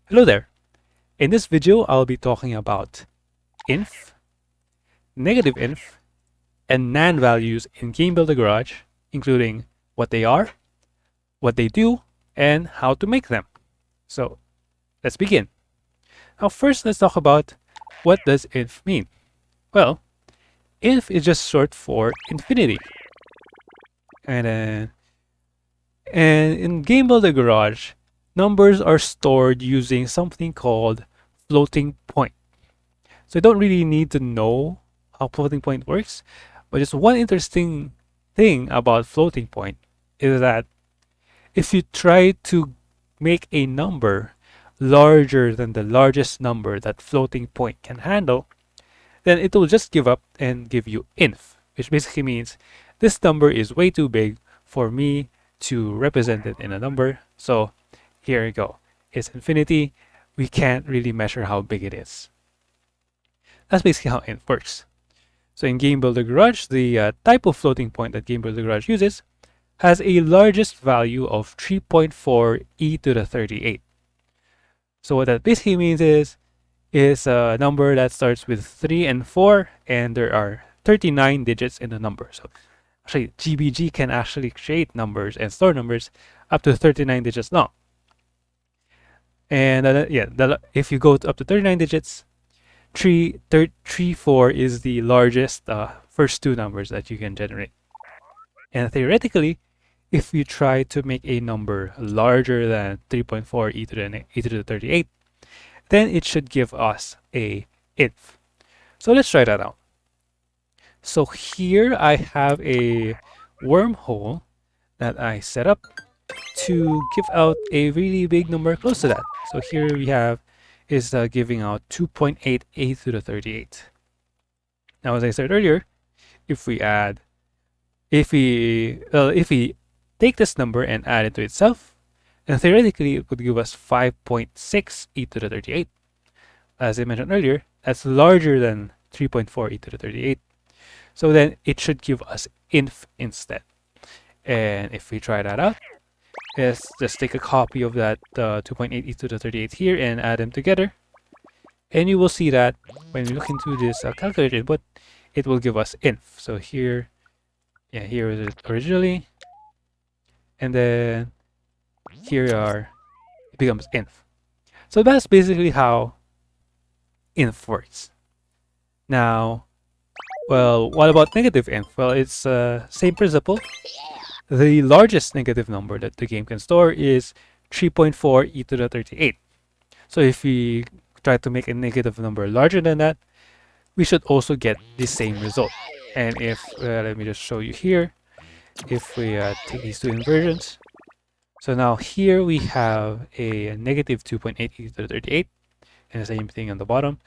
Hello there. In this video, I'll be talking about inf, negative inf, and NaN values in Game Builder Garage, including what they are, what they do, and how to make them. So let's begin. Now first, let's talk about what does inf mean. Well, inf is just short for infinity. And in Game Builder Garage, numbers are stored using something called floating point. So you don't really need to know how floating point works, but just one interesting thing about floating point is that if you try to make a number larger than the largest number that floating point can handle, then it will just give up and give you inf, which basically means this number is way too big for me to represent it in a number. So here you go. It's infinity. We can't really measure how big it is. That's basically how inf works. So in Game Builder Garage, the type of floating point that Game Builder Garage uses has a largest value of 3.4 e to the 38. So what that basically means is a number that starts with 3 and 4, and there are 39 digits in the number. So actually, GBG can actually create numbers and store numbers up to 39 digits long. And if you go up to 39 digits, 4 is the largest first two numbers that you can generate. And theoretically, if you try to make a number larger than 3.4 e to the 38, then it should give us a inf. So let's try that out. So here I have a wormhole that I set up to give out a really big number close to that. So here we have is giving out 2.8 e to the 38. Now, as I said earlier, if we take this number and add it to itself, then theoretically it would give us 5.6 e to the 38. As I mentioned earlier, that's larger than 3.4 e to the 38. So then it should give us inf instead. And if we try that out, let's just take a copy of that 2.8 e to the 38 here and add them together. And you will see that when we look into this calculator input, it will give us inf. So here is it originally. And then here it becomes inf. So that's basically how inf works. Now, well, what about negative inf? Well, it's same principle. The largest negative number that the game can store is 3.4 e to the 38. So if we try to make a negative number larger than that, we should also get the same result. And if, let me just show you here, if we take these two inversions, so now here we have a negative 2.8 e to the 38, and the same thing on the bottom.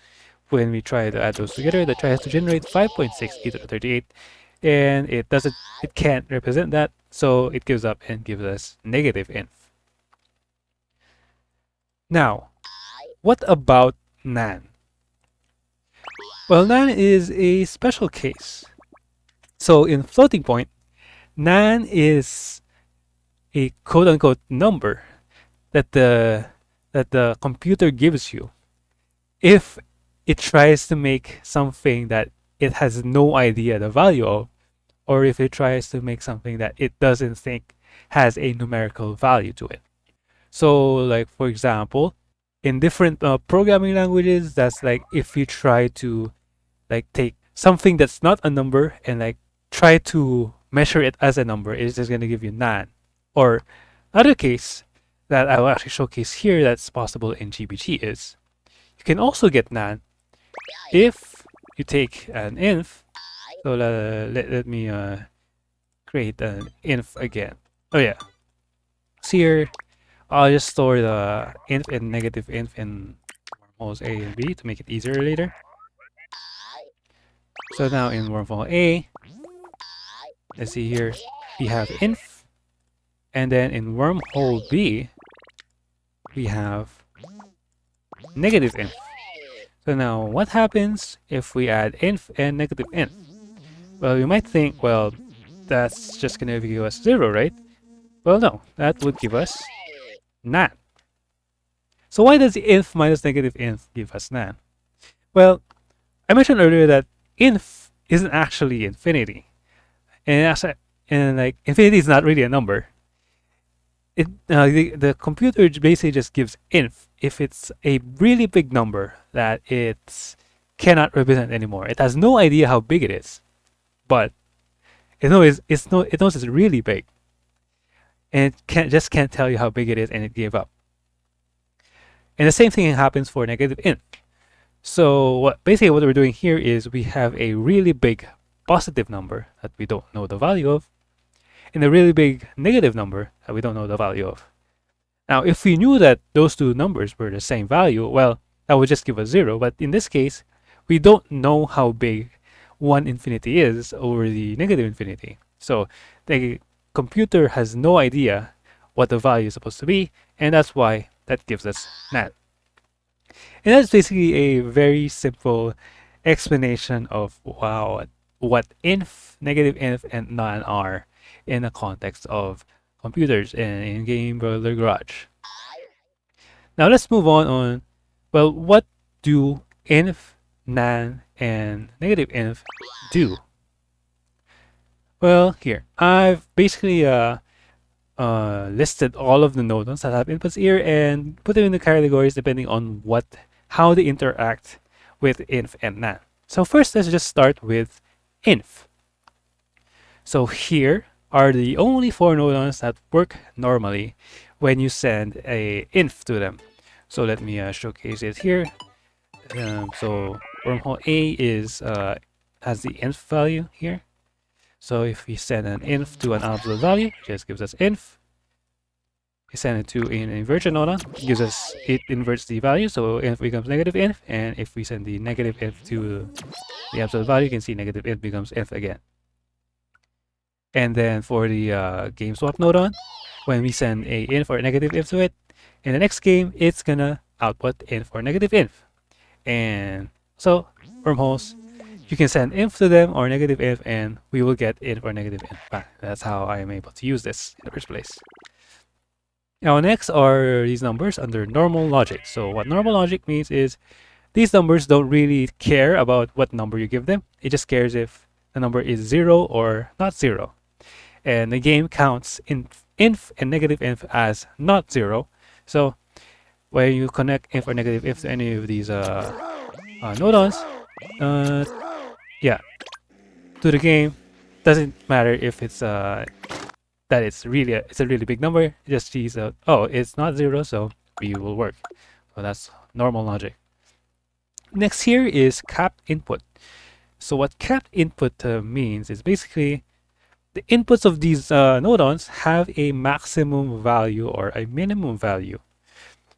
When we try to add those together, that tries to generate 5.6 e to the 38, and it can't represent that, so it gives up and gives us negative inf. Now, what about NaN? Well, NaN is a special case. So in floating point, NaN is a quote-unquote number that the computer gives you if it tries to make something that it has no idea the value of, or if it tries to make something that it doesn't think has a numerical value to it. So like, for example, in different programming languages, that's like if you try to like take something that's not a number and like try to measure it as a number, it's just going to give you NaN. Or another case that I will actually showcase here that's possible in GBG is you can also get NaN if you take an inf. So let me create an inf again. Oh yeah. So here, I'll just store the inf and negative inf in wormholes A and B to make it easier later. So now in wormhole A, let's see here, we have inf. And then in wormhole B, we have negative inf. So now what happens if we add inf and negative inf? Well, you might think, well, that's just going to give us 0, right? Well, no, that would give us NaN. So why does inf minus negative inf give us NaN? Well, I mentioned earlier that inf isn't actually infinity, and like infinity is not really a number. The computer basically just gives inf if it's a really big number that it cannot represent anymore. It has no idea how big it is, but it knows it's really big, and it can't tell you how big it is, and it gave up. And the same thing happens for negative inf. So basically what we're doing here is we have a really big positive number that we don't know the value of, and a really big negative number that we don't know the value of. Now, if we knew that those two numbers were the same value, well, that would just give us 0. But in this case, we don't know how big one infinity is over the negative infinity. So the computer has no idea what the value is supposed to be, and that's why that gives us NaN. And that's basically a very simple explanation of what inf, negative inf, and NaN are in the context of computers and in Game Builder Garage. Now let's move on. Well, what do inf, NaN, and negative inf do? Well, here I've basically listed all of the nodons that have inputs here and put them in the categories depending on how they interact with inf and NaN. So first, let's just start with inf. So here are the only 4 nodons that work normally when you send a inf to them. So let me showcase it here. So wormhole A has the inf value here. So if we send an inf to an absolute value, it just gives us inf. We send it to an inversion nodon, it inverts the value, so inf becomes negative inf, and if we send the negative inf to the absolute value, you can see negative inf becomes inf again. And then for the game swap nodon, when we send a inf or negative inf to it, in the next game, it's gonna output inf or negative inf. And so wormholes, you can send inf to them or negative inf, and we will get inf or negative inf back. That's how I am able to use this in the first place. Now next are these numbers under normal logic. So what normal logic means is these numbers don't really care about what number you give them. It just cares if the number is 0 or not 0. And the game counts inf and negative inf as not 0. So when you connect inf or negative inf to any of these nodons, to the game, doesn't matter if it's that it's a really big number. It just sees oh, it's not 0, so we will work. So that's normal logic. Next here is capped input. So what capped input means is basically the inputs of these nodons have a maximum value or a minimum value.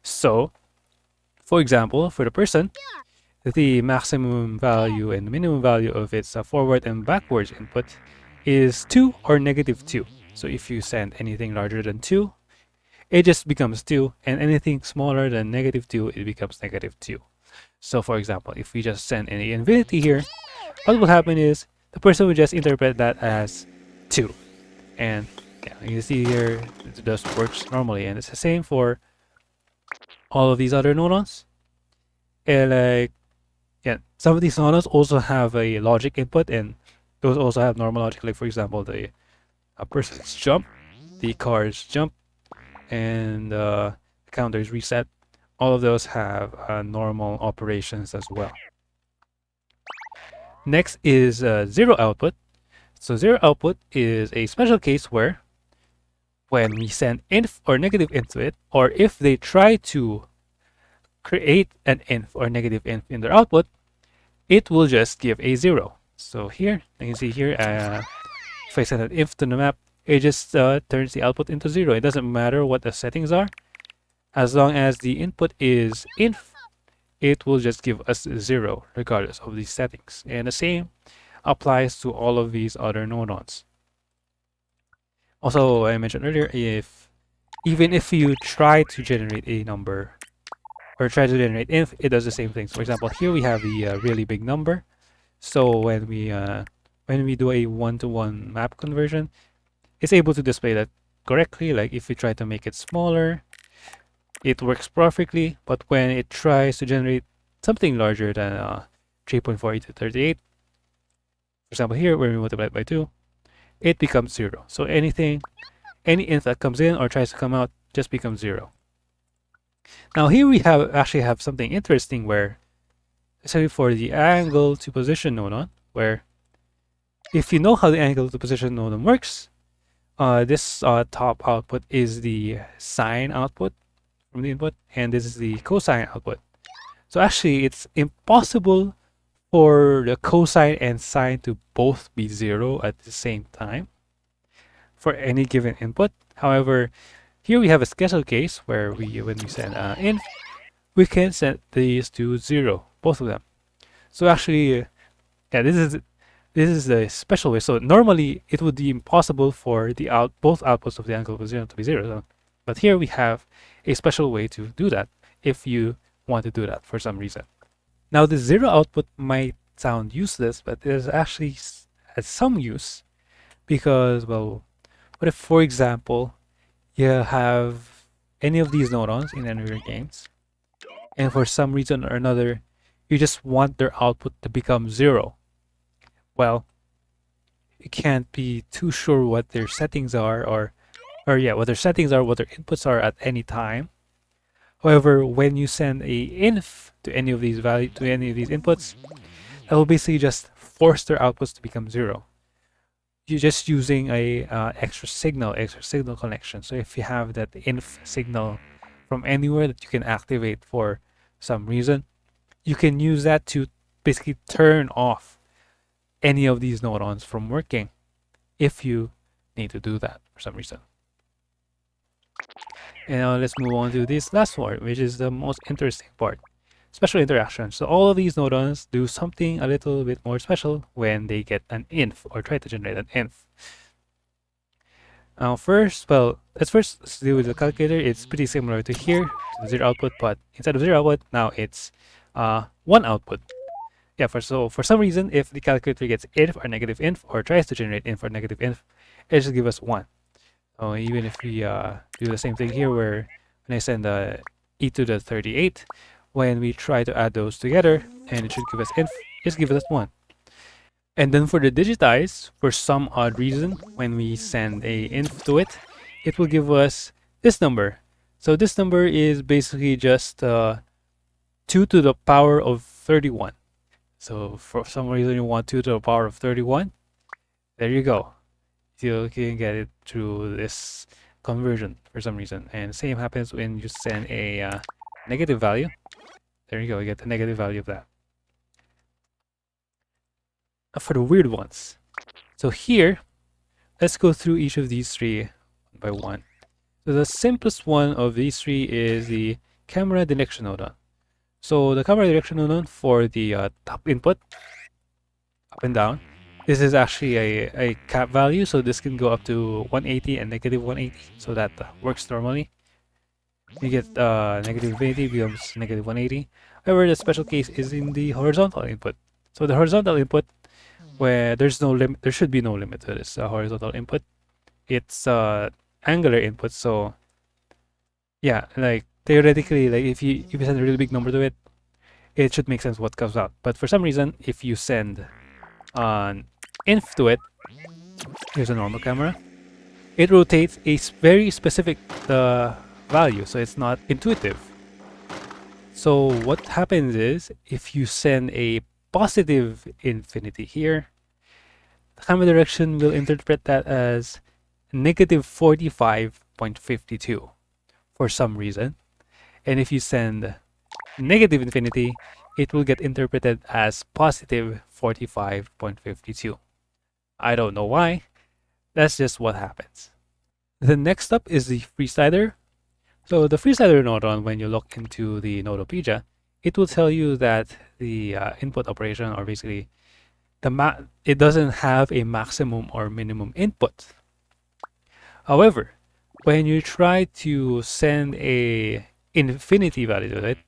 So for example, for the person, the maximum value and the minimum value of its forward and backwards input is 2 or negative 2. So if you send anything larger than 2, it just becomes 2, and anything smaller than negative 2, it becomes negative 2. So for example, if we just send any infinity here, what will happen is the person will just interpret that as 2. And yeah, you see here, it just works normally, and it's the same for all of these other nodons. And like, yeah, some of these nodons also have a logic input, and those also have normal logic. Like for example, the person's jump, the car's jump, and the counter's reset. All of those have normal operations as well. Next is 0 output. So 0 output is a special case where when we send inf or negative inf to it, or if they try to create an inf or negative inf in their output, it will just give a 0. So here, you can see here, if I send an inf to the map, it just turns the output into 0. It doesn't matter what the settings are. As long as the input is inf, it will just give us 0 regardless of these settings. And the same applies to all of these other nodons. Also, I mentioned earlier, even if you try to generate a number or try to generate inf, it does the same thing. So for example, here we have the really big number. So when we do a one-to-one map conversion, it's able to display that correctly. Like if we try to make it smaller, it works perfectly, but when it tries to generate something larger than 3.48 to 38, for example here, when we multiply it by 2, it becomes 0. So any inf that comes in or tries to come out just becomes 0. Now here we actually have something interesting where, especially for the angle to position nodon, where if you know how the angle to position nodon works, this top output is the sine output from the input, and this is the cosine output. So actually, it's impossible for the cosine and sine to both be 0 at the same time for any given input. However, here we have a special case where when we send inf, we can set these to 0, both of them. So actually, yeah, this is a special way. So normally it would be impossible for both outputs of the angle position to be 0. So, but here we have a special way to do that if you want to do that for some reason. Now the 0 output might sound useless, but it is actually has some use because, well, what if, for example, you have any of these nodons in any of your games, and for some reason or another, you just want their output to become 0. Well, you can't be too sure what their settings are, or yeah, what their settings are, what their inputs are at any time. However, when you send a inf to any of these inputs, that will basically just force their outputs to become 0. You're just using a extra signal connection. So if you have that inf signal from anywhere that you can activate for some reason, you can use that to basically turn off any of these nodons from working if you need to do that for some reason. And now let's move on to this last part, which is the most interesting part. Special interactions. So all of these nodons do something a little bit more special when they get an inf or try to generate an inf. Now let's deal with the calculator. It's pretty similar to here, to the 0 output, but instead of 0 output, now it's 1 output. Yeah, for some reason, if the calculator gets inf or negative inf or tries to generate inf or negative inf, it just gives us 1. So even if we do the same thing here, where when I send e to the 38, when we try to add those together, and it should give us inf, just give us 1. And then for the digitize, for some odd reason, when we send a inf to it, it will give us this number. So this number is basically just 2 to the power of 31. So for some reason you want 2 to the power of 31, there you go. You can get it through this conversion for some reason. And same happens when you send a negative value. There you go, you get the negative value of that. Now for the weird ones. So here, let's go through each of these three one by one. So the simplest one of these three is the camera direction nodon. So the camera direction nodon for the top input, up and down, this is actually a cap value, so this can go up to 180 and negative 180, so that works normally. You get negative infinity becomes negative 180. However, the special case is in the horizontal input. So the horizontal input, where there's no limit, there should be no limit to this horizontal input. It's angular input, so yeah, like theoretically, like if you send a really big number to it, it should make sense what comes out. But for some reason, if you send an inf to it, here's a normal camera, it rotates a very specific value, so it's not intuitive. So what happens is, if you send a positive infinity here, the camera direction will interpret that as negative 45.52 for some reason. And if you send negative infinity, it will get interpreted as positive 45.52. I don't know why. That's just what happens. The next up is the freeslider. So the freeslider nodon, when you look into the Nodopedia, it will tell you that the input operation, or basically it doesn't have a maximum or minimum input. However, when you try to send a infinity value to it,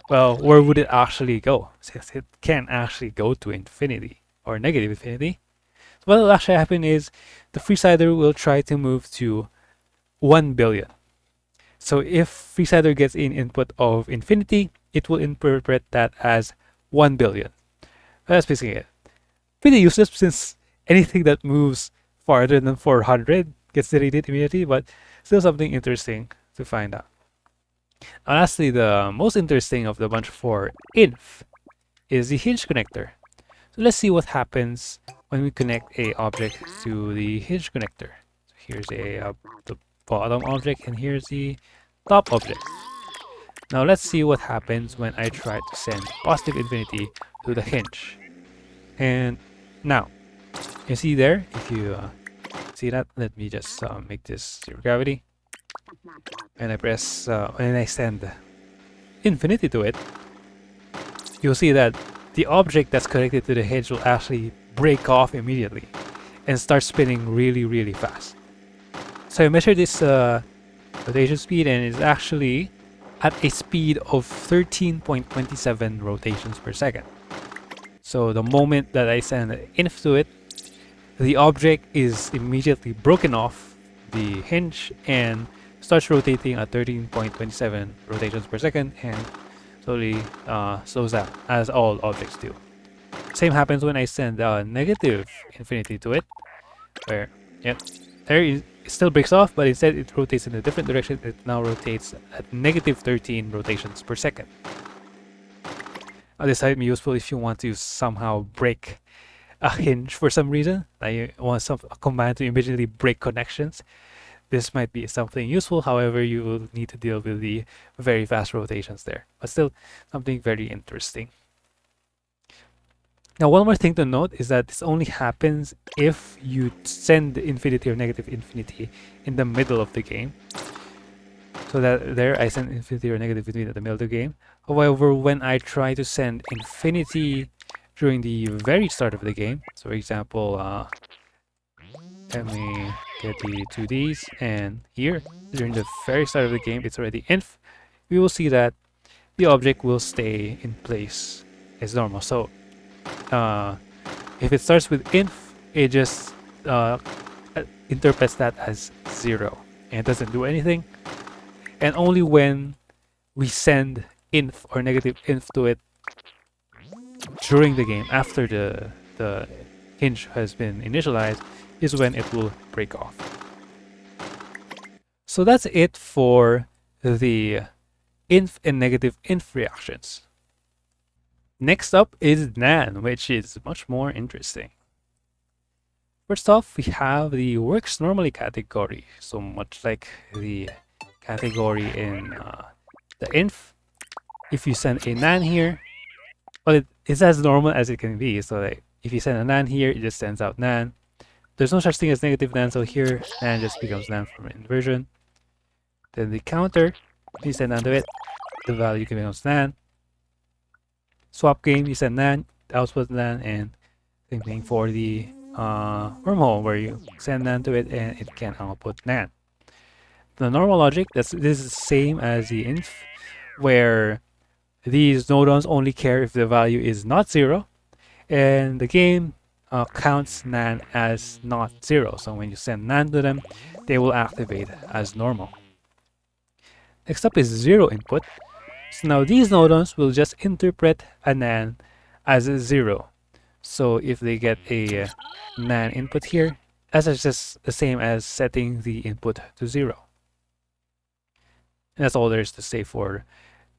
well, where would it actually go? Since it can't actually go to infinity or negative infinity. So what will actually happen is the freeslider will try to move to 1 billion. So if FreeSider gets an input of infinity, it will interpret that as 1 billion. That's basically it. Pretty useless since anything that moves farther than 400 gets deleted immediately, but still something interesting to find out. Lastly, the most interesting of the bunch for Inf is the Hinge Connector. So let's see what happens when we connect a object to the Hinge Connector. So here's the bottom object and here's the top object. Now let's see what happens when I try to send positive infinity to the hinge. And now, you see there, if you see that, let me just make this zero gravity. And I press, and I send infinity to it, you'll see that the object that's connected to the hinge will actually break off immediately and start spinning really, really fast. So I measured this rotation speed and it's actually at a speed of 13.27 rotations per second. So the moment that I send inf to it, the object is immediately broken off the hinge and starts rotating at 13.27 rotations per second and slowly slows down, as all objects do. Same happens when I send negative infinity to it, where, yep, there it still breaks off, but instead it rotates in a different direction. It now rotates at negative 13 rotations per second. This might be useful if you want to somehow break a hinge for some reason. Like you want a command to immediately break connections. This might be something useful. However, you will need to deal with the very fast rotations there. But still, something very interesting. Now, one more thing to note is that this only happens if you send infinity or negative infinity in the middle of the game. So that there, I send infinity or negative infinity at the middle of the game. However, when I try to send infinity during the very start of the game, so for example, let me get the 2Ds, and here, during the very start of the game, it's already inf, we will see that the object will stay in place as normal. So if it starts with inf, it just interprets that as 0 and it doesn't do anything. And only when we send inf or negative inf to it during the game, after the hinge has been initialized, is when it will break off. So that's it for the inf and negative inf reactions. Next up is NaN, which is much more interesting. First off, we have the works normally category. So much like the category in the inf, if you send a NaN here, well, it's as normal as it can be. So like, if you send a NaN here, it just sends out NaN. There's no such thing as negative NaN, so here NaN just becomes NaN from inversion. Then the counter, if you send NaN to it, the value becomes NaN. Swap game, you send NaN, output NaN, and same thing for the wormhole, where you send NaN to it and it can output NaN. The normal logic, this is the same as the inf, where these nodons only care if the value is not 0, and the game counts NaN as not 0. So when you send NaN to them, they will activate as normal. Next up is 0 input. So now these nodons will just interpret a NaN as a 0. So if they get a NaN input here, that's just the same as setting the input to 0. And that's all there is to say for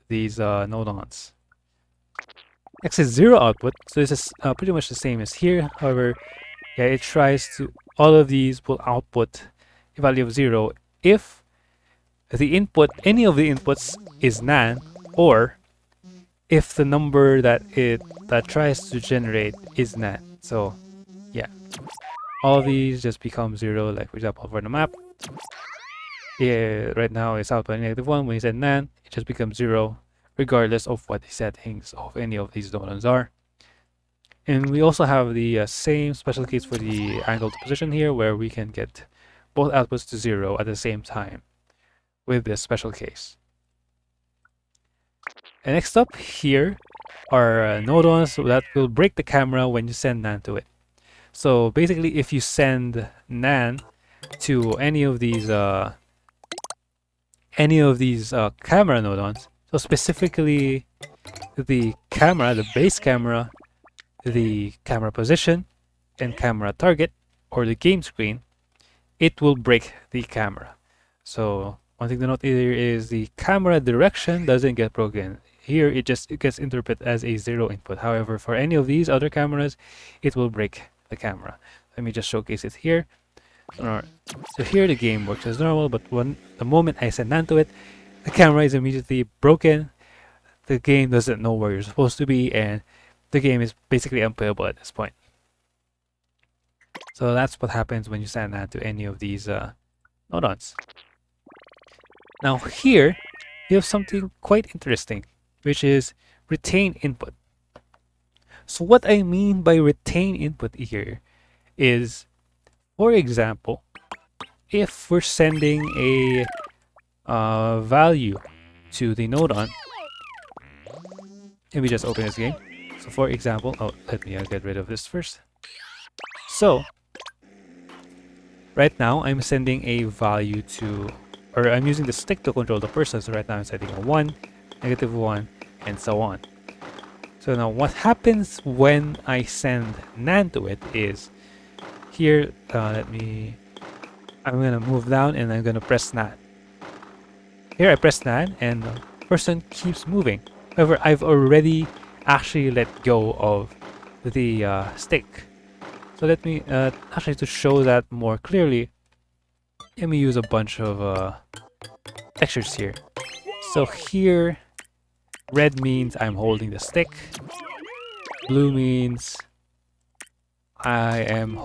these nodons. Next is 0 output. So this is pretty much the same as here. However, yeah, it tries to, all of these will output a value of 0 if the input, any of the inputs is NaN, or if the number that tries to generate is NaN. So yeah, all of these just become 0. Like for example, for the map, yeah, right now it's outputting -1. When you set NaN, it just becomes 0, regardless of what the settings of any of these nodons are. And we also have the same special case for the angle to position here, where we can get both outputs to 0 at the same time with this special case. And next up here are nodons that will break the camera when you send NaN to it. So basically, if you send NaN to any of these any of these camera nodons, so specifically the camera, the base camera, the camera position, and camera target, or the game screen, it will break the camera. So one thing to note here is the camera direction doesn't get broken. Here it gets interpreted as a 0 input. However, for any of these other cameras, it will break the camera. Let me just showcase it here. So here the game works as normal, but the moment I send NaN to it, the camera is immediately broken. The game doesn't know where you're supposed to be, and the game is basically unplayable at this point. So that's what happens when you send NaN to any of these nodons. Now here, you have something quite interesting, which is retain input. So what I mean by retain input here is, for example, if we're sending a value to the nodon, let me just open this game. So for example, let me get rid of this first. So right now I'm sending a value to, or I'm using the stick to control the person. So right now I'm setting a 1, -1, and so on. So now what happens when I send NaN to it is, here, I'm gonna move down and I'm gonna press NaN. Here I press NaN and the person keeps moving. However, I've already actually let go of the stick. So let me, actually to show that more clearly, let me use a bunch of textures here. So here, red means I'm holding the stick. Blue means I'm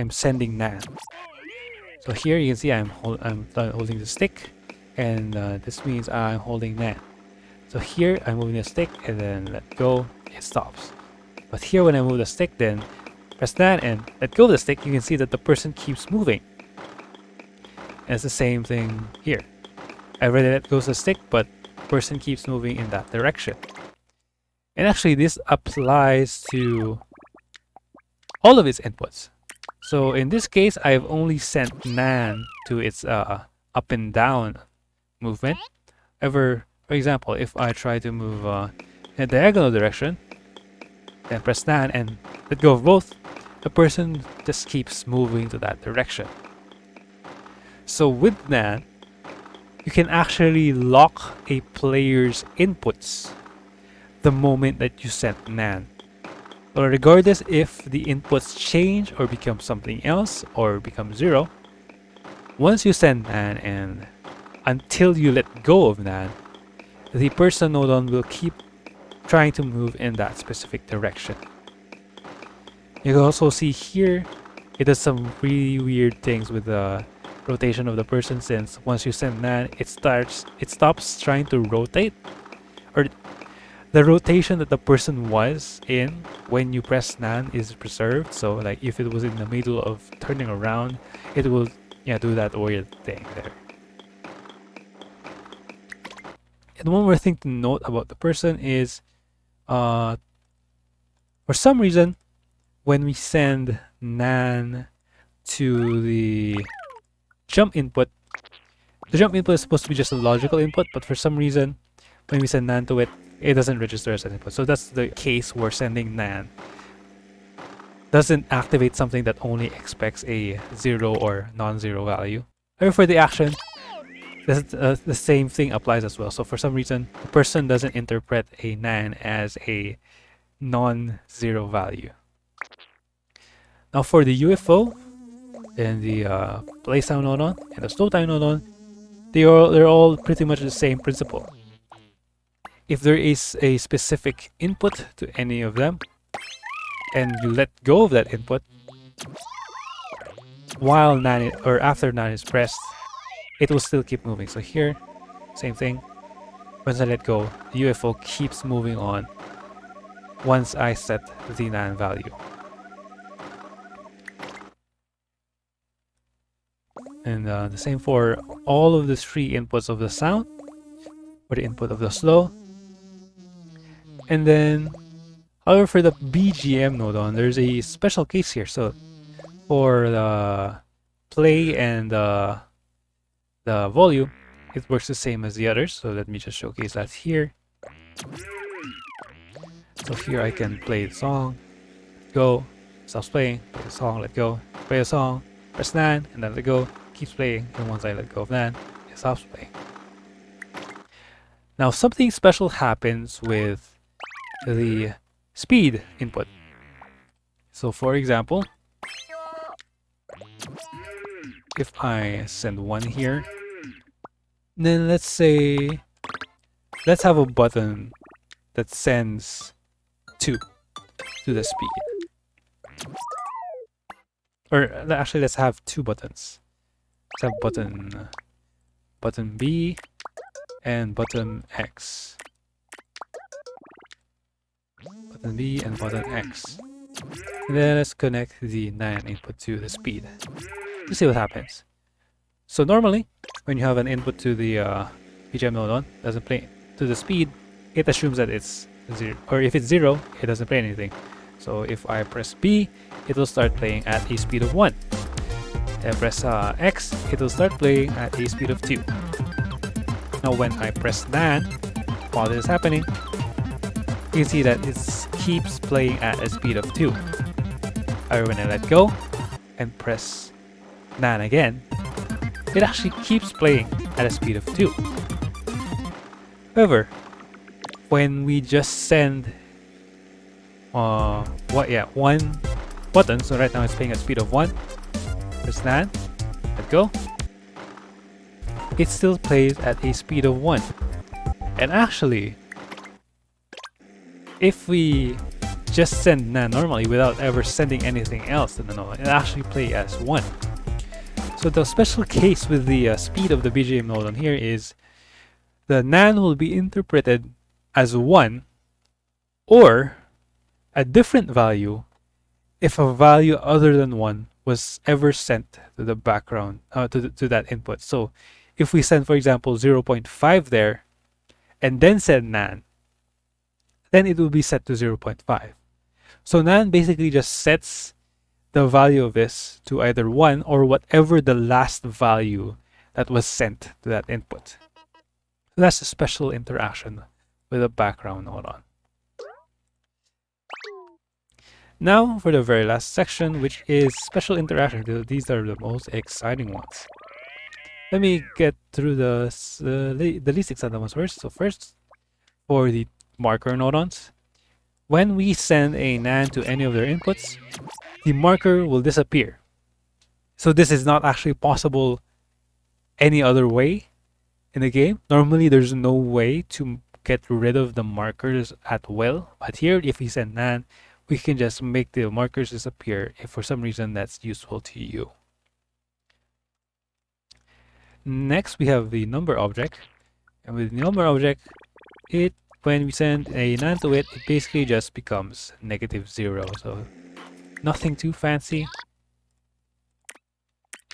sending NaN. So here you can see I'm holding the stick, and this means I'm holding NaN. So here I'm moving the stick and then let go, it stops. But here when I move the stick, then press NaN and let go of the stick, you can see that the person keeps moving. And it's the same thing here. I already let go of the stick, but the person keeps moving in that direction. And actually this applies to all of its inputs. So in this case, I've only sent NaN to its up and down movement. However, for example, if I try to move in a diagonal direction, then press NaN and let go of both, the person just keeps moving to that direction. So with NaN, you can actually lock a player's inputs the moment that you send NaN. But regardless if the inputs change or become something else or become 0, once you send NaN and until you let go of NaN, the person nodon will keep trying to move in that specific direction. You can also see here, it does some really weird things with the rotation of the person, since once you send NaN, it stops trying to rotate, or the rotation that the person was in when you press NaN is preserved. So like if it was in the middle of turning around, it will do that weird thing there. And one more thing to note about the person is, for some reason, when we send NaN to the jump input, the jump input is supposed to be just a logical input, but for some reason, when we send NaN to it, it doesn't register as an input. So that's the case where sending NaN doesn't activate something that only expects a 0 or non-zero value. However, for the action, the same thing applies as well. So for some reason, the person doesn't interpret a NaN as a non-zero value. Now for the UFO and the play sound nodon and the slow time nodon, they're all pretty much the same principle. If there is a specific input to any of them, and you let go of that input while NaN or after NaN is pressed, it will still keep moving. So here, same thing. Once I let go, the UFO keeps moving on once I set the NaN value. And the same for all of the 3 inputs of the sound, or the input of the slow. And then, however, for the BGM nodon, there's a special case here. So for the play and the volume, it works the same as the others. So let me just showcase that here. So here I can play the song, go, stops playing, play the song, let go, play a song, press NaN, and then let go, keeps playing, and once I let go of NaN, it stops playing. Now something special happens with the speed input. So for example, if I send 1 here, then let's have a button that sends 2 to the speed. Or actually, let's have 2 buttons. Let's have button B and button X. Button B and button X. And then let's connect the NaN input to the speed. Let's see what happens. So normally, when you have an input to the BGM Nodon, doesn't play to the speed, it assumes that it's 0. Or if it's 0, it doesn't play anything. So if I press B, it will start playing at a speed of 1. If I press X, it will start playing at a speed of 2. Now when I press NaN, while this is happening, you can see that it keeps playing at a speed of 2. However, when I let go and press NaN again, it actually keeps playing at a speed of 2. However, when we just send one button, so right now it's playing at speed of 1, press NaN, let go, it still plays at a speed of 1. And actually, if we just send NaN normally without ever sending anything else to the Nodon, it actually plays as 1. So the special case with the speed of the BGM Nodon here is the NaN will be interpreted as 1 or a different value if a value other than 1 was ever sent to the background, to that input. So if we send, for example, 0.5 there and then send NaN, then it will be set to 0.5. So NaN basically just sets the value of this to either 1 or whatever the last value that was sent to that input. So that's a special interaction with a background Nodon. Now for the very last section, which is special interaction. These are the most exciting ones. Let me get through the least exciting ones first. So first, for the marker Nodons, when we send a NaN to any of their inputs, the marker will disappear. So this is not actually possible any other way in the game. Normally there's no way to get rid of the markers at will, but here if we send NaN, we can just make the markers disappear if for some reason that's useful to you. Next we have the number object, and with the number object, when we send a NaN to it, it basically just becomes -0. So nothing too fancy.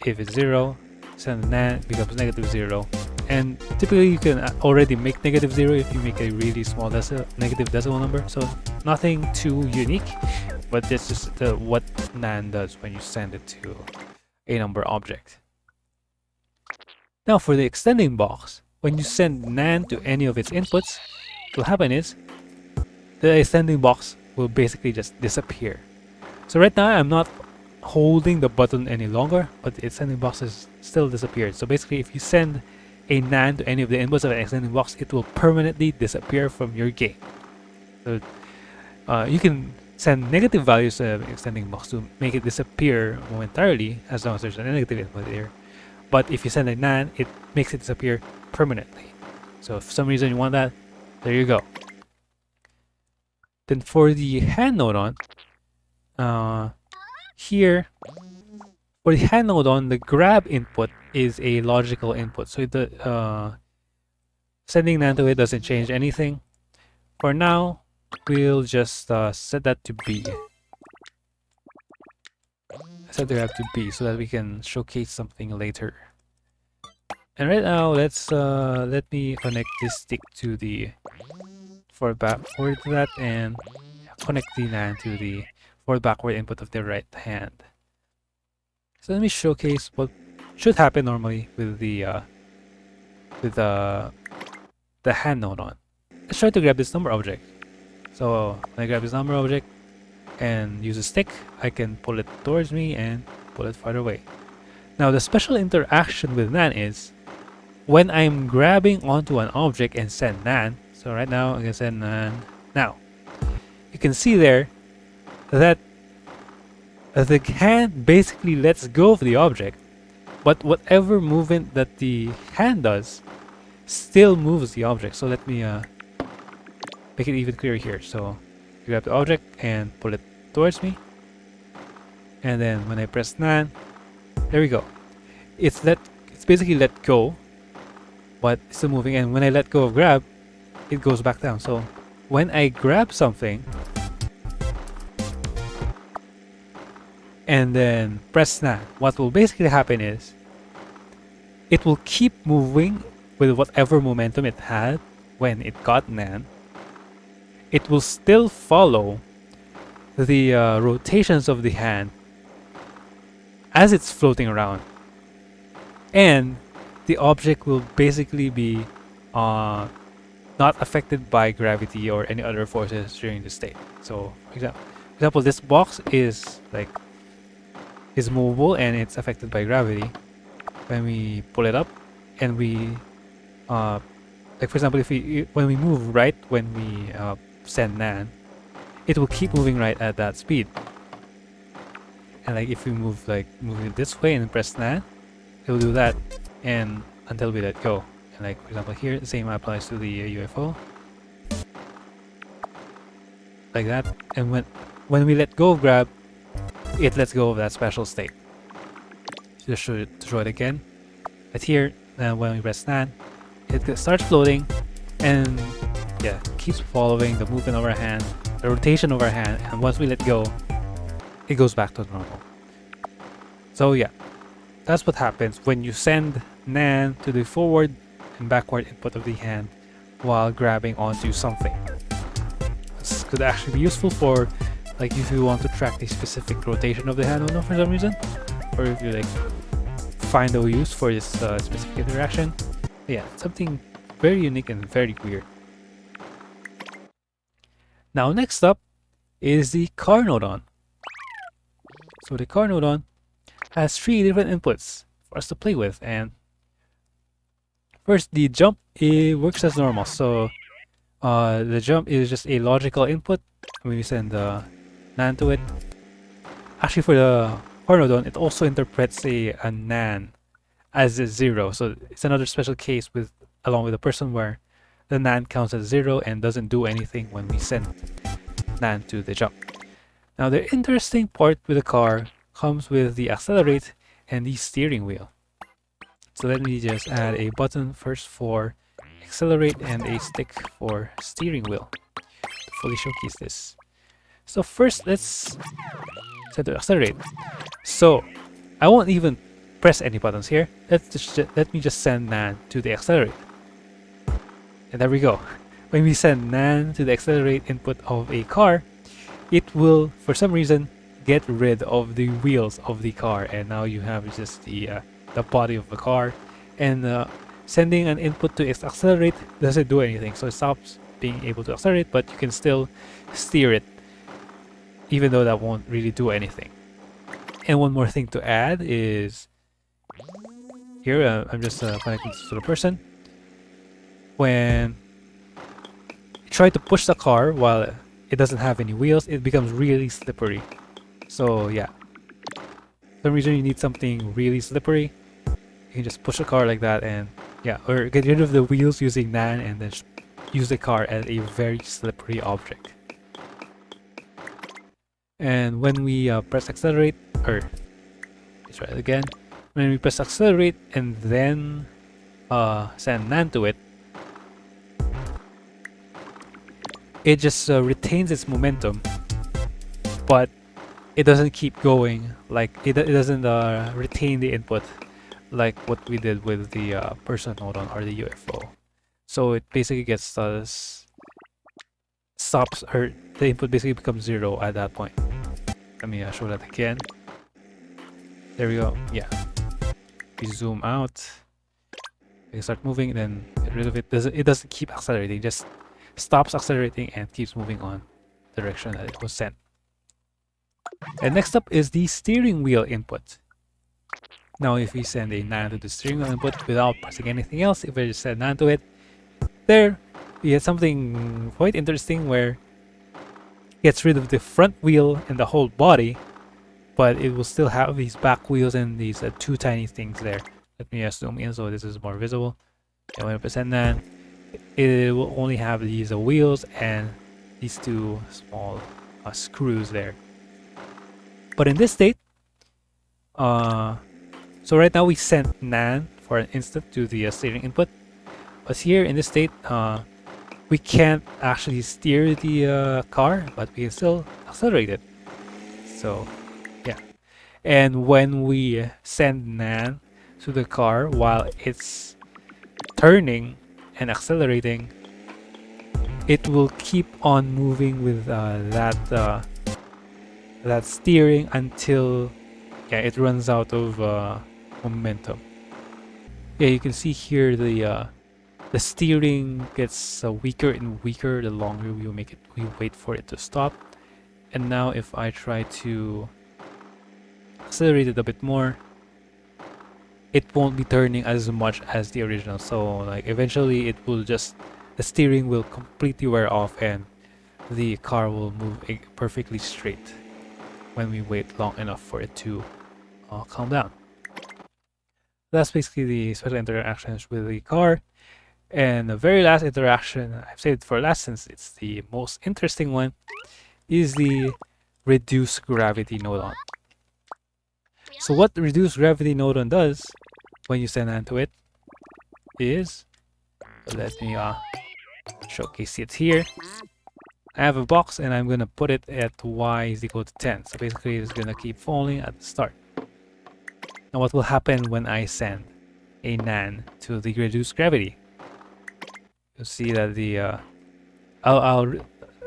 If it's 0, send a NaN, it becomes -0. And typically you can already make -0 if you make a really small negative decimal number. So nothing too unique, but this is what NaN does when you send it to a number object. Now for the extending box, when you send NaN to any of its inputs, what will happen is the extending box will basically just disappear. So right now I'm not holding the button any longer, but the extending box is still disappeared. So basically if you send a NaN to any of the inputs of an extending box, it will permanently disappear from your game. So you can send negative values to the extending box to make it disappear momentarily as long as there's a negative input there. But if you send a NaN, it makes it disappear permanently. So if for some reason you want that, there you go. Then for the hand Nodon, here, for the hand Nodon, the grab input is a logical input. So the sending NaN to it doesn't change anything. For now, we'll just set that to B. Set the grab to B so that we can showcase something later. And right now, let me connect this stick to the forward backward to that, and connect the NaN to the forward backward input of the right hand. So let me showcase what should happen normally with the with the hand node on. Let's try to grab this number object. So when I grab this number object and use a stick, I can pull it towards me and pull it farther away. Now the special interaction with NaN is when I'm grabbing onto an object and send NaN. So right now I can send NaN. Now you can see there that the hand basically lets go of the object, but whatever movement that the hand does still moves the object. So let me make it even clearer here. So you grab the object and pull it towards me, and then when I press NaN, there we go. It's basically let go, but it's still moving. And when I let go of grab, it goes back down. So when I grab something and then press NaN, what will basically happen is it will keep moving with whatever momentum it had when it got NaN. It will still follow the rotations of the hand as it's floating around, and the object will basically be not affected by gravity or any other forces during the state. So for example, this box is movable and it's affected by gravity. When we pull it up and we like for example, when we move right, when we send NaN, it will keep moving right at that speed. And like if we move it this way and press NaN, it will do that and until we let go. And like for example here, the same applies to the UFO, like that. And when we let go of grab, it lets go of that special state. Just show it again. Right here, when we press NaN, it starts floating and yeah, keeps following the movement of our hand, the rotation of our hand, and once we let go, it goes back to normal. So yeah, that's what happens when you send NaN to the forward and backward input of the hand while grabbing onto something. This could actually be useful for like if you want to track the specific rotation of the hand for some reason, or if you like find a use for this specific interaction. Yeah, something very unique and very weird. Now next up is the car Nodon. So the car Nodon has 3 different inputs for us to play with, and first the jump, it works as normal. So the jump is just a logical input. When we send the NaN to it, actually for the car Nodon, it also interprets a NaN as a 0. So it's another special case along with the person where the NaN counts as 0 and doesn't do anything when we send NaN to the jump. Now the interesting part with the car comes with the accelerate and the steering wheel. So let me just add a button first for accelerate and a stick for steering wheel to fully showcase this. So first let's set to accelerate. So I won't even press any buttons here. Let me just send NaN to the accelerate. And there we go. When we send NaN to the accelerate input of a car, it will, for some reason, get rid of the wheels of the car, and now you have just the body of the car. And sending an input to its accelerate doesn't do anything, so it stops being able to accelerate, but you can still steer it, even though that won't really do anything. And one more thing to add is here. I'm just connecting this to the person. When you try to push the car while it doesn't have any wheels, it becomes really slippery. So yeah, for some reason you need something really slippery. You can just push the car like that, and yeah, or get rid of the wheels using NaN and then use the car as a very slippery object. And when we press accelerate, or let's try it again. When we press accelerate and then send NaN to it, it just retains its momentum, but it doesn't keep going. Like it doesn't retain the input like what we did with the person Nodon or the UFO. So it basically gets stops, or the input basically becomes 0 at that point. Let me show that again. There we go. Yeah. We zoom out. You start moving, then get rid of it. It doesn't keep accelerating, just stops accelerating and keeps moving on the direction that it was sent. And next up is the steering wheel input. Now if we send a NaN to the steering wheel input without pressing anything else, if I just send NaN to it, there we get something quite interesting where it gets rid of the front wheel and the whole body, but it will still have these back wheels and these two tiny things there. Let me zoom in so this is more visible. And when I press NaN, it will only have these wheels and these two small screws there. But in this state, so right now we sent NaN for an instant to the steering input, but here in this state, we can't actually steer the car, but we can still accelerate it. So yeah, and when we send NaN to the car while it's turning and accelerating, it will keep on moving with that steering until it runs out of momentum. Yeah, you can see here the steering gets weaker and weaker the longer we wait for it to stop. And now if I try to accelerate it a bit more, it won't be turning as much as the original. So like eventually the steering will completely wear off and the car will move perfectly straight when we wait long enough for it to calm down. That's basically the special interactions with the car. And the very last interaction, I've saved it for last since it's the most interesting one, is the reduced gravity Nodon. So what the reduced gravity Nodon does when you send NaN to it is, let me showcase it here. I have a box and I'm gonna put it at y is equal to 10. So basically it's gonna keep falling at the start. Now what will happen when I send a NaN to the reduced gravity? You'll see that the I'll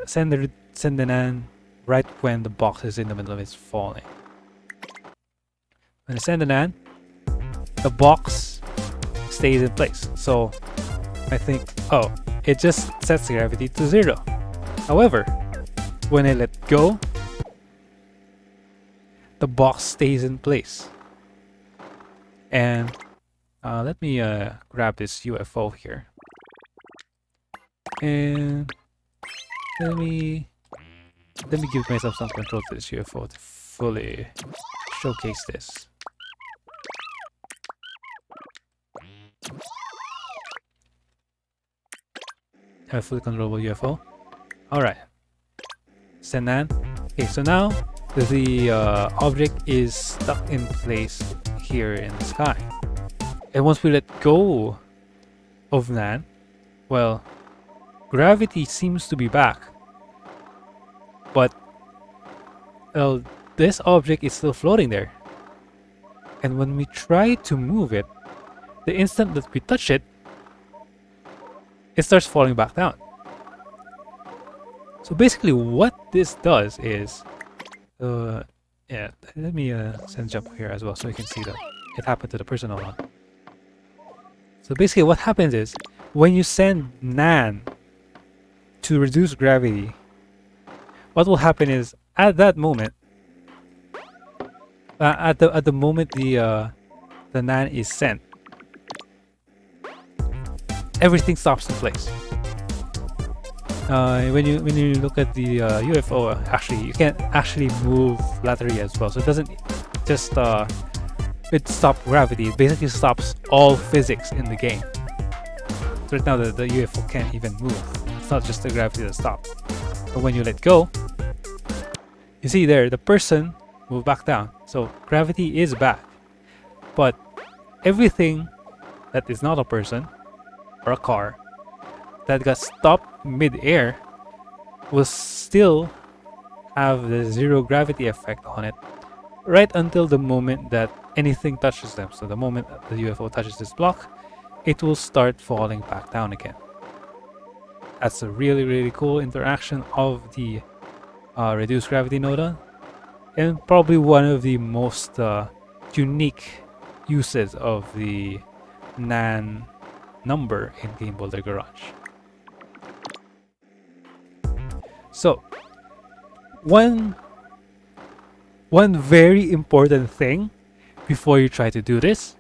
send the NaN right when the box is in the middle of its falling. When I send the NaN, the box stays in place. So I think, oh, it just sets the gravity to 0. However, when I let go, the box stays in place. And let me grab this UFO here. And let me give myself some control to this UFO to fully showcase this. Have a fully controllable UFO. Alright. Send NaN. Okay, so now the object is stuck in place here in the sky. And once we let go of NaN, well, gravity seems to be back. But well, this object is still floating there. And when we try to move it, the instant that we touch it, it starts falling back down. So basically what this does is, yeah, let me send jump here as well so you can see that it happened to the person along. So basically what happens is, when you send NaN to reduce gravity, what will happen is, at that moment, at the moment the NaN is sent, everything stops in place. When you look at the UFO, actually you can't actually move laterally as well. So it doesn't just it stops gravity. It basically stops all physics in the game. So right now the UFO can't even move. It's not just the gravity that stops. But when you let go, you see there the person moved back down. So gravity is back, but everything that is not a person or a car that got stopped mid-air will still have the zero gravity effect on it right until the moment that anything touches them. So the moment the UFO touches this block, it will start falling back down again. That's a really, really cool interaction of the reduced gravity Nodon, and probably one of the most unique uses of the NaN number in Game Builder Garage. So, one very important thing before you try to do this.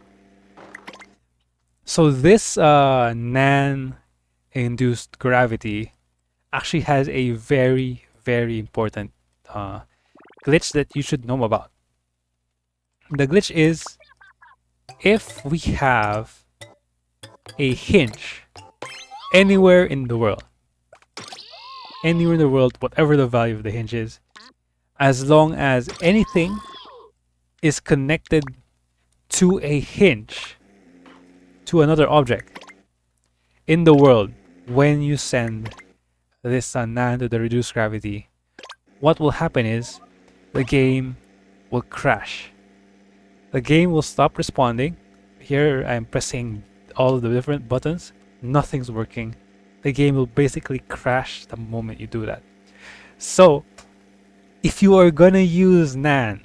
So this NaN induced gravity actually has a very important glitch that you should know about. The glitch is if we have a hinge anywhere in the world, whatever the value of the hinge is, as long as anything is connected to a hinge, to another object in the world, when you send this NaN to the reduced gravity, what will happen is the game will crash. The game will stop responding. Here I'm pressing all of the different buttons. Nothing's working. The game will basically crash the moment you do that. So, if you are gonna use NaN,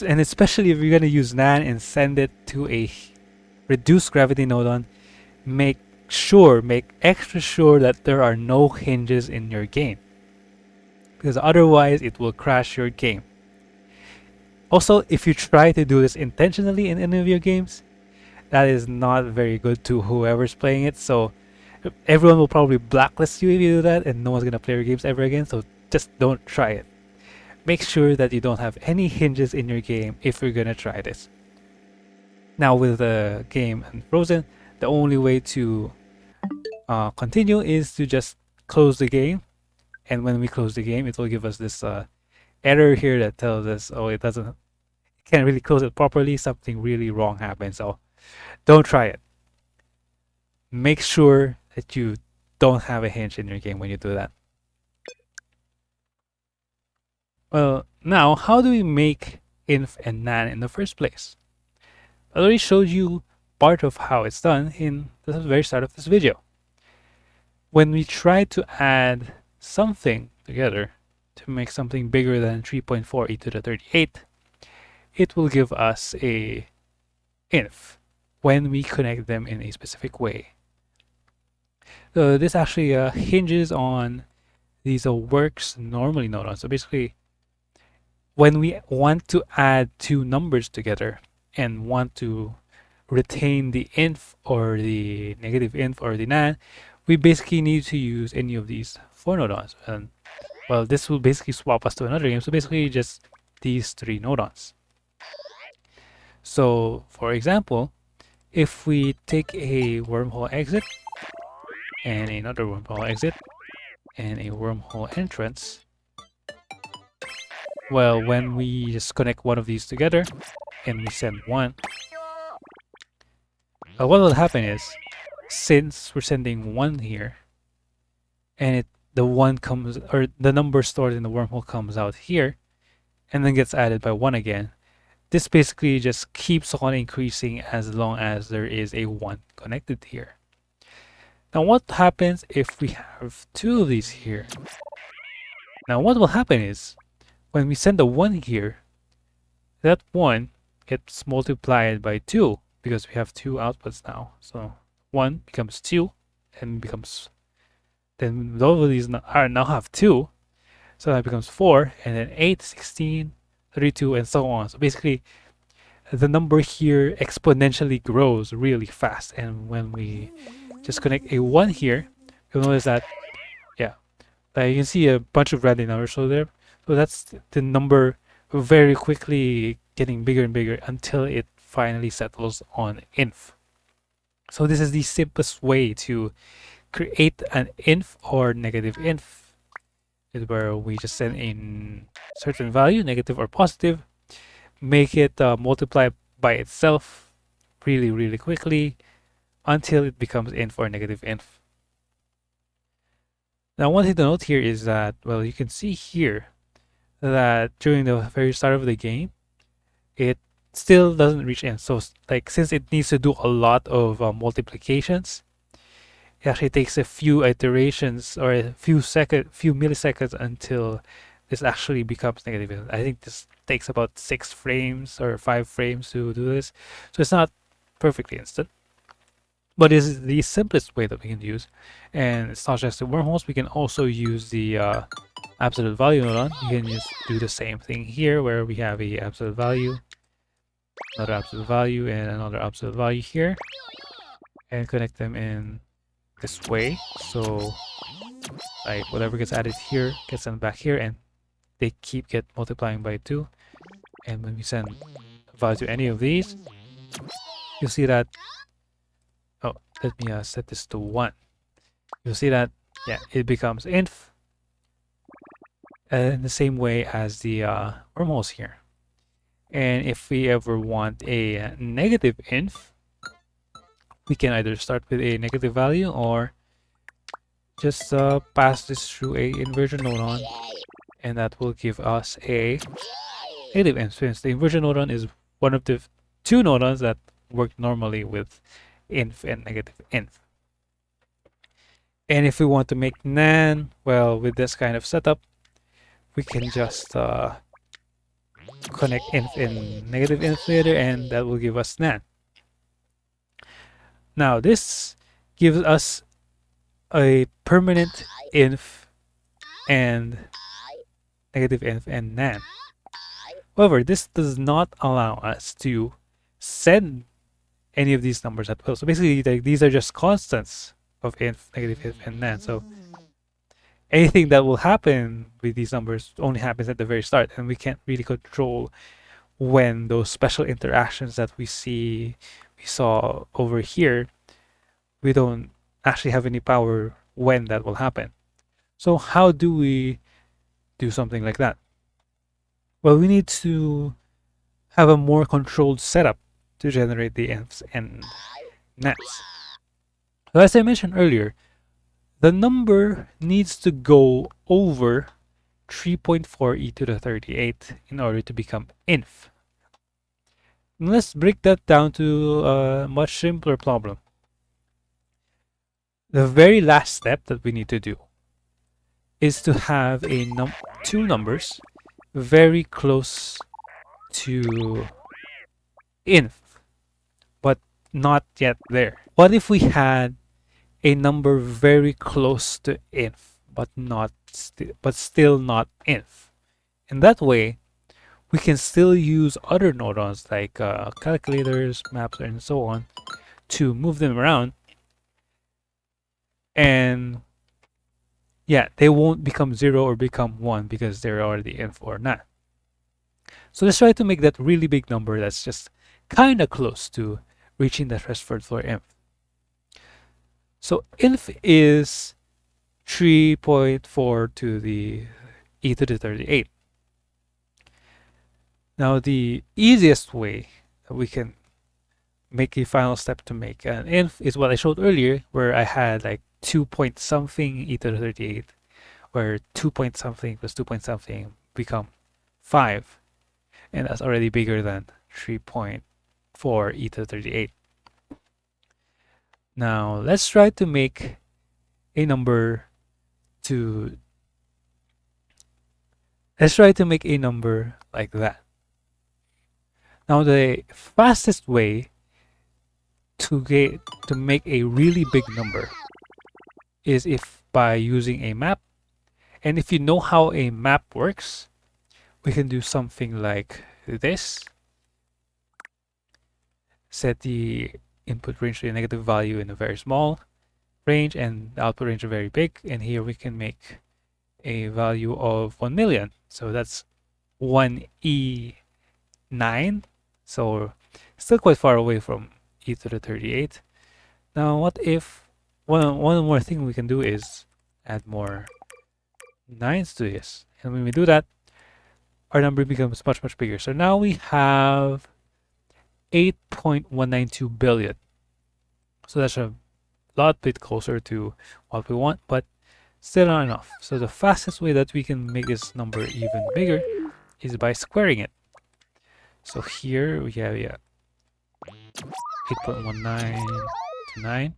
and especially if you're gonna use NaN and send it to a reduced gravity Nodon, make extra sure that there are no hinges in your game, because otherwise it will crash your game. Also, if you try to do this intentionally in any of your games, that is not very good to whoever's playing it. So everyone will probably blacklist you if you do that, and no one's gonna play your games ever again. So just don't try it. Make sure that you don't have any hinges in your game if you're gonna try this. Now with the game unfrozen, the only way to continue is to just close the game, and when we close the game, it will give us this error here that tells us, oh, it can't really close it properly, something really wrong happened. So don't try it. Make sure that you don't have a hinge in your game when you do that. Well, now how do we make Inf and NaN in the first place? I already showed you part of how it's done in the very start of this video. When we try to add something together to make something bigger than 3.4 e to the 38, it will give us a inf when we connect them in a specific way. So this actually hinges on these works normally Nodon. So basically, when we want to add two numbers together and want to retain the inf or the negative inf or the NaN, we basically need to use any of these four Nodons. And well, this will basically swap us to another game. So basically just these three Nodons. So for example, if we take a wormhole exit and another wormhole exit and a wormhole entrance, well, when we just connect one of these together and we send one, what will happen is, since we're sending one here and the one comes, or the number stored in the wormhole comes out here and then gets added by one again, this basically just keeps on increasing as long as there is a 1 connected here. Now what happens if we have two of these here? Now what will happen is, when we send a 1 here, that 1 gets multiplied by 2 because we have two outputs now. So 1 becomes 2 and becomes, then those of these now have 2, so that becomes 4, and then 8, 16, 32, and so on. So basically, the number here exponentially grows really fast. And when we just connect a 1 here, you'll notice that, yeah, you can see a bunch of random numbers so there. So that's the number very quickly getting bigger and bigger until it finally settles on inf. So this is the simplest way to create an inf or negative inf, is where we just send in certain value, negative or positive, make it multiply by itself really quickly until it becomes inf or negative inf. Now one thing to note here is that, well, you can see here that during the very start of the game, it still doesn't reach inf. So like, since it needs to do a lot of multiplications, it actually takes a few iterations or a few milliseconds until this actually becomes negative. I think this takes about 6 frames or 5 frames to do this. So it's not perfectly instant. but is the simplest way that we can use. And it's not just the wormholes, we can also use the absolute value nodon. You can just do the same thing here where we have a absolute value, another absolute value, and another absolute value here, and connect them in this way. So like whatever gets added here gets sent back here, and they get multiplying by 2. And when we send value to any of these, you'll see that, oh, let me set this to 1. You'll see that, yeah, it becomes inf in the same way as the wormholes here. And if we ever want a negative inf, we can either start with a negative value or just pass this through a inversion nodon, and that will give us a negative inf. Since the inversion nodon is one of the 2 nodons that work normally with inf and negative inf. And if we want to make NaN, well, with this kind of setup, we can just connect inf and negative inf later, and that will give us NaN. Now this gives us a permanent inf and negative inf and NaN. However, this does not allow us to send any of these numbers at will. So basically, like, these are just constants of inf, negative inf, and NaN. So anything that will happen with these numbers only happens at the very start, and we can't really control when those special interactions that we saw over here, we don't actually have any power when that will happen. So how do we do something like that? Well, we need to have a more controlled setup to generate the infs and nets. So as I mentioned earlier, the number needs to go over 3.4 e to the 38 in order to become inf. And let's break that down to a much simpler problem. The very last step that we need to do is to have a 2 numbers very close to inf, but not yet there. What if we had a number very close to inf, but still not inf? In that way, we can still use other nodons like calculators, maps, and so on to move them around. And yeah, they won't become 0 or become 1 because they're already inf or not. So let's try to make that really big number that's just kind of close to reaching the threshold for inf. So inf is 3.4 to the e to the 38. Now the easiest way that we can make a final step to make an inf is what I showed earlier, where I had like 2 point something e to the 38, where 2 point something plus 2 point something become 5, and that's already bigger than 3.4 e to the 38. Now let's try to make a number like that. Now the fastest way to make a really big number is if by using a map. And if you know how a map works, we can do something like this. Set the input range to a negative value in a very small range and the output range a very big, and here we can make a value of 1 million. So that's 1e9, so still quite far away from e to the 38. Now what if one more thing we can do is add more 9s to this, and when we do that, our number becomes much bigger. So now we have 8.192 billion. So that's a lot bit closer to what we want, but still not enough. So the fastest way that we can make this number even bigger is by squaring it. So here we have 8.1929,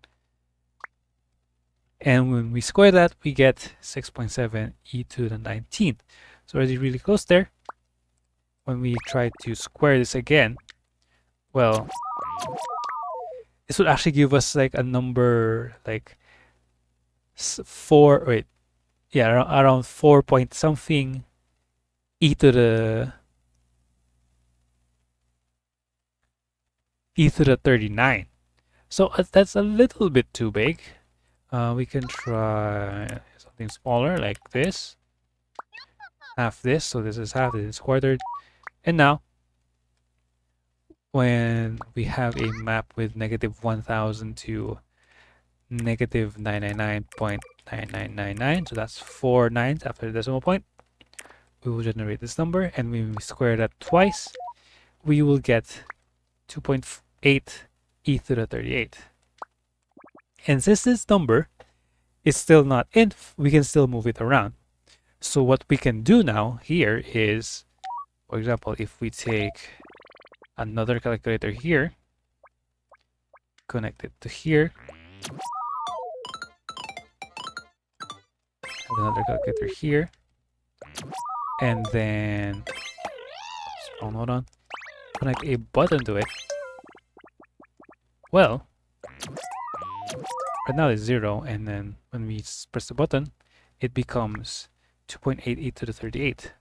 and when we square that, we get 6.7 e to the 19th. So already really close there. When we try to square this again, well, this would actually give us like a number like 4, wait, yeah, around 4 point something e to the 39. So that's a little bit too big. We can try something smaller like this. Half this, so this is half, this is quartered. And now, when we have a map with negative 1000 to negative 999.9999, so that's 4 nines after the decimal point, we will generate this number, and when we square that twice, we will get 2.8 e to the 38. And since this number is still not inf, we can still move it around. So what we can do now here is, for example, if we take another calculator here, connect it to here, another calculator here, and then hold on, connect a button to it. Well, right now it's 0, and then when we press the button, it becomes 2.88 to the 38.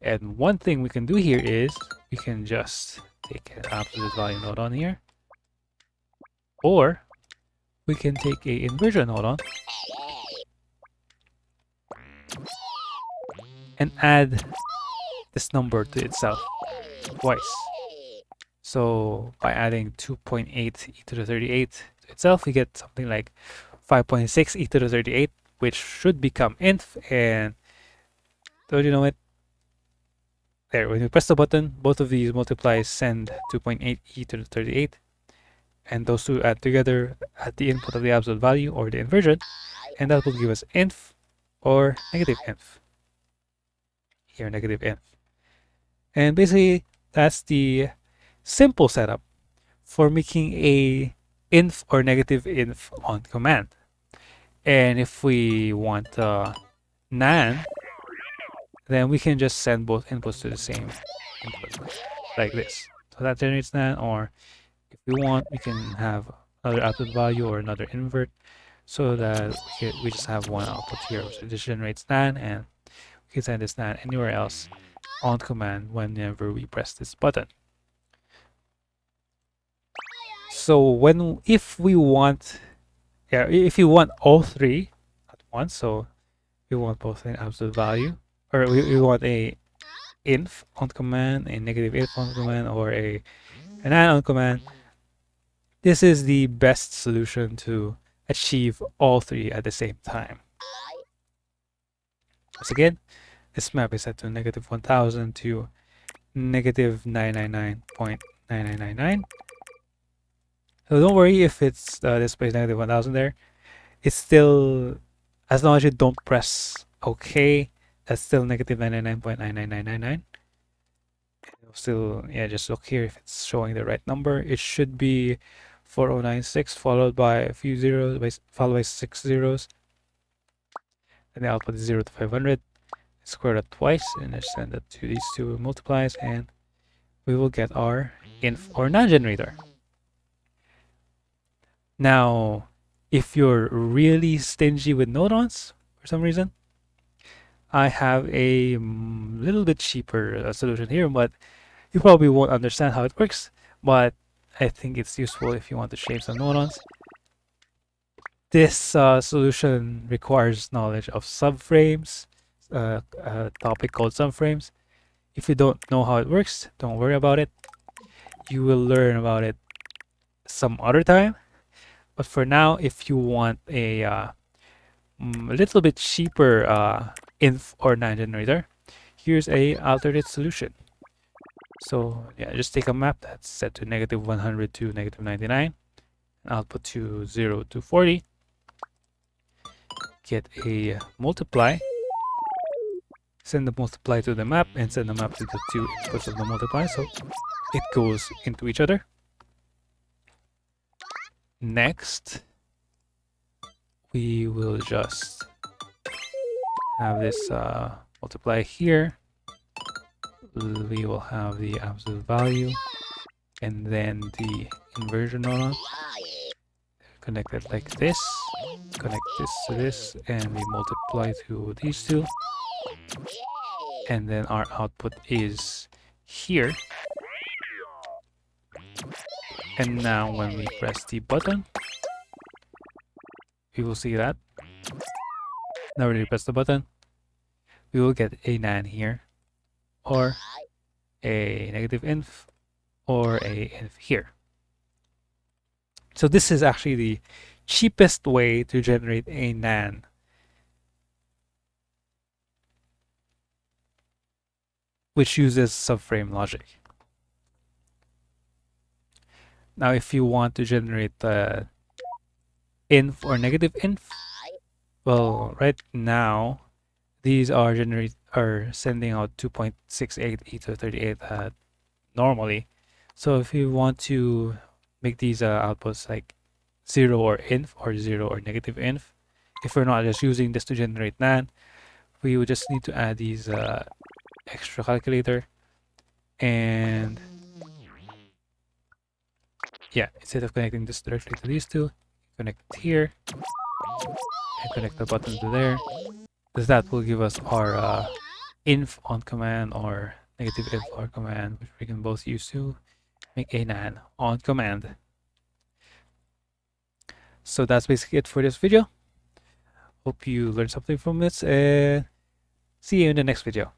And one thing we can do here is we can just take an absolute value node on here, or we can take a inversion node on and add this number to itself twice. So by adding 2.8 e to the 38 to itself, we get something like 5.6 e to the 38, which should become inf. And don't you know it? There, when we press the button, both of these multiplies send 2.8 e to the 38, and those two add together at the input of the absolute value or the inversion, and that will give us inf or negative inf. Here, negative inf. And basically, that's the simple setup for making a inf or negative inf on command. And if we want NaN, then we can just send both inputs to the same input, like this. So that generates NaN, or if we want, we can have another output value or another invert, so that we just have one output here. So this generates NaN, and we can send this NaN anywhere else on command whenever we press this button. So if we want all three at once, so we want both an absolute value, or we want a inf on command, a negative inf on command, or a NaN on command, this is the best solution to achieve all three at the same time. Once again, this map is set to negative 1000 to negative 999.9999. So don't worry if it's displays negative 1000 there. It's still, as long as you don't press OK, that's still negative 999.99999. Still, yeah, just look here if it's showing the right number. It should be 4096 followed by a few zeros, followed by 6 zeros. And the output is 0 to 500. Square that twice and just send it to these two multiplies, and we will get our inf or NaN generator. Now, if you're really stingy with Nodons for some reason, I have a little bit cheaper solution here, but you probably won't understand how it works, but I think it's useful if you want to shape some Nodons. This solution requires knowledge of subframes, a topic called subframes. If you don't know how it works, don't worry about it. You will learn about it some other time. But for now, if you want a little bit cheaper inf or NaN generator, here's a alternate solution. So yeah, just take a map that's set to negative 100 to negative 99, and output to 0 to 40. Get a multiply, send the multiply to the map, and send the map to the two inputs of the multiply, so it goes into each other. Next, we will just have this multiply here. We will have the absolute value and then the inversion node on. connect it like this, connect this to this, and we multiply to these two. And then our output is here. And now when we press the button, we will see that. Now when we press the button, we will get a NaN here, or a negative inf, or a inf here. So this is actually the cheapest way to generate a NaN. Which uses subframe logic. Now if you want to generate the inf or negative inf, well, right now these are sending out 2.68 e to 38 normally. So if you want to make these outputs like 0 or inf or 0 or negative inf, if we're not just using this to generate NaN, we would just need to add these extra calculator, and yeah, instead of connecting this directly to these two, connect here and connect the button to there. That will give us our inf on command or negative inf on command, which we can both use to make a NaN on command. So that's basically it for this video. Hope you learned something from this, and see you in the next video.